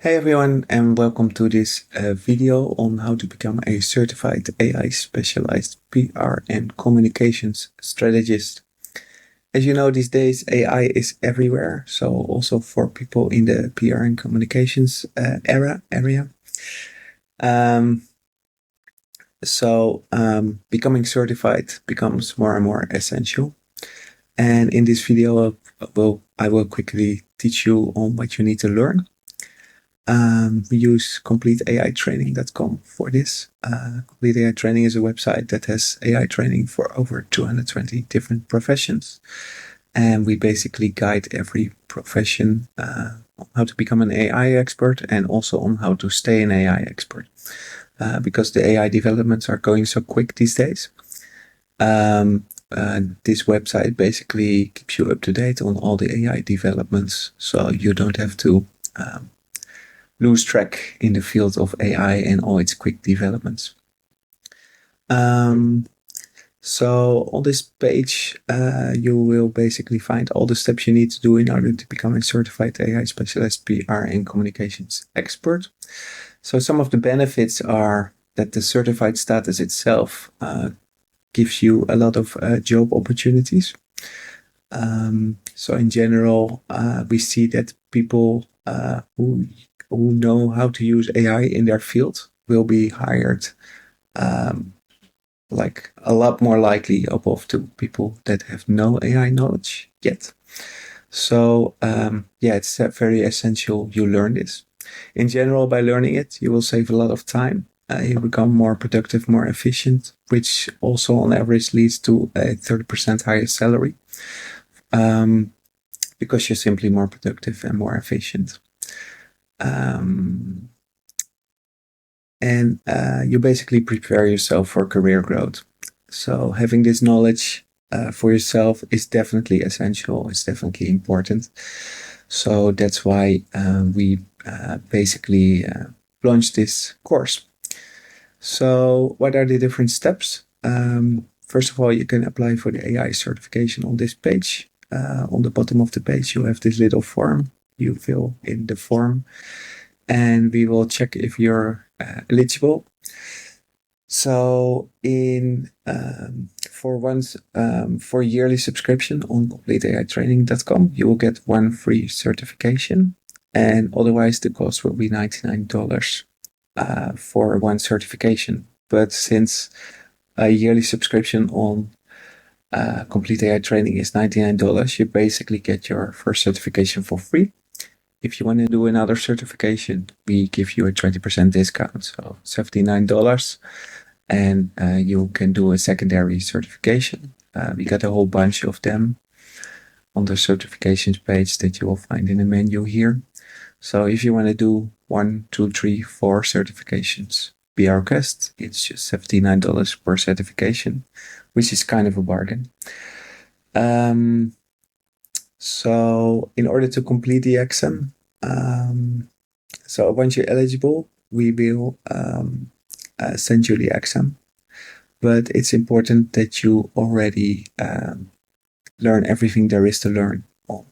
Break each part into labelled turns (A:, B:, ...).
A: Hey everyone, and welcome to this video on how to become a certified AI specialized PR and communications strategist. As you know, these days AI is everywhere, so also for people in the PR and communications area. Um, Becoming certified becomes more and more essential. And in this video, I will quickly teach you on what you need to learn. We use CompleteAItraining.com for this. Complete AI Training is a website that has AI training for over 220 different professions. And we basically guide every profession on how to become an AI expert and also on how to stay an AI expert. Because the AI developments are going so quick these days. This website basically keeps you up to date on all the AI developments, so you don't have to lose track in the field of AI and all its quick developments. So on this page, you will basically find all the steps you need to do in order to become a certified AI specialist, PR and communications expert. So some of the benefits are that the certified status itself gives you a lot of job opportunities. So in general, we see that people who know how to use AI in their field will be hired like a lot more likely above to people that have no AI knowledge yet. So it's very essential you learn this. In general, by learning it, you will save a lot of time. You become more productive, more efficient, which also on average leads to a 30% higher salary. Because you're simply more productive and more efficient. You basically prepare yourself for career growth. So having this knowledge for yourself is definitely essential. It's definitely important. So that's why we basically launched this course. So what are the different steps? First of all, you can apply for the AI certification on this page. On the bottom of the page, you have this little form. You fill in the form and we will check if you're eligible. So for yearly subscription on CompleteAItraining.com, you will get one free certification, and otherwise the cost will be $99 for one certification. But since a yearly subscription on Complete AI Training is $99, you basically get your first certification for free. If you want to do another certification, we give you a 20% discount, so $79, and you can do a secondary certification. We got a whole bunch of them on the certifications page that you will find in the menu here. So if you want to do 1, 2, 3, 4 certifications, be our guest. It's just $79 per certification, which is kind of a bargain. So in order to complete the exam, so once you're eligible, we will send you the exam. But it's important that you already learn everything there is to learn on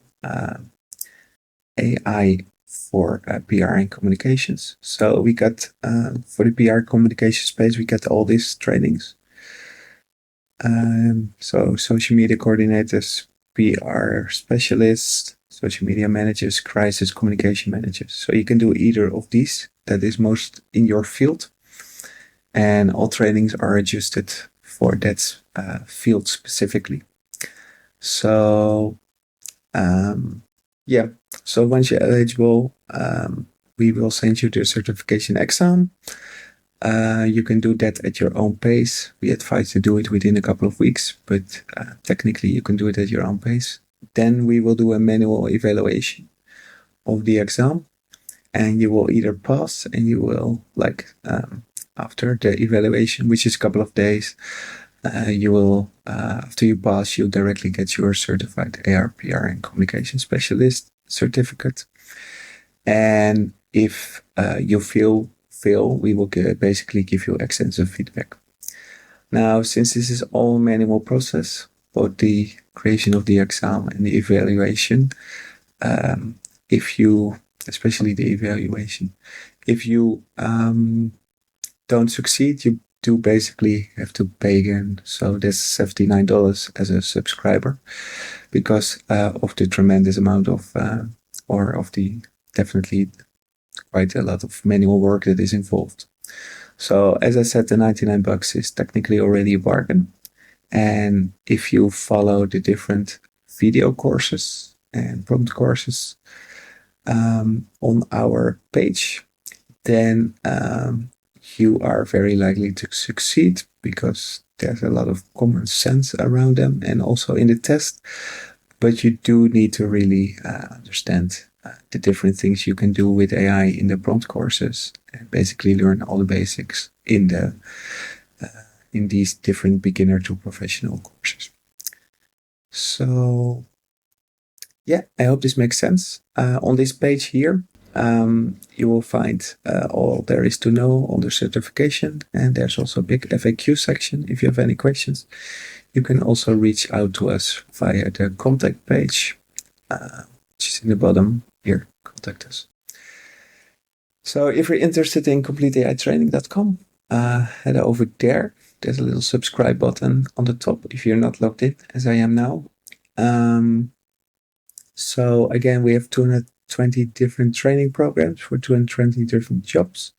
A: AI for PR and communications. So we got, for the PR communications space, we got all these trainings. So social media coordinators, PR specialists, social media managers, crisis communication managers. So you can do either of these that is most in your field. And all trainings are adjusted for that field specifically. So so once you're eligible, we will send you the certification exam. You can do that at your own pace. We advise to do it within a couple of weeks, but technically you can do it at your own pace. Then we will do a manual evaluation of the exam, and you will either pass and you will after the evaluation, which is a couple of days, you will, after you pass, you directly get your certified AR, PR and communication specialist certificate. And if you fail, we will basically give you extensive feedback. Now, since this is all manual process, both the creation of the exam and the evaluation, if you especially the evaluation. If you don't succeed, you do basically have to pay again. So that's $79 as a subscriber because of the tremendous amount of, or of the definitely quite a lot of manual work that is involved. So as I said, the $99 is technically already a bargain. And if you follow the different video courses and prompt courses on our page, then you are very likely to succeed because there's a lot of common sense around them and also in the test. But you do need to really understand the different things you can do with AI in the prompt courses and basically learn all the basics in these different beginner to professional courses. So yeah, I hope this makes sense. On this page here, you will find all there is to know on the certification, and there's also a big FAQ section. If you have any questions, you can also reach out to us via the contact page, which is in the bottom here. Contact us. So if you're interested in CompleteAItraining.com, head over there. There's a little subscribe button on the top if you're not logged in, as I am now. So again, we have 220 different training programs for 220 different jobs.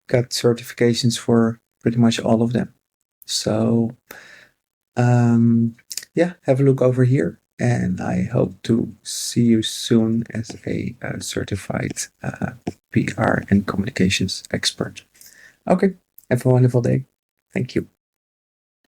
A: Got certifications for pretty much all of them. So yeah, have a look over here, and I hope to see you soon as a certified PR and communications expert. Okay, have a wonderful day. Thank you.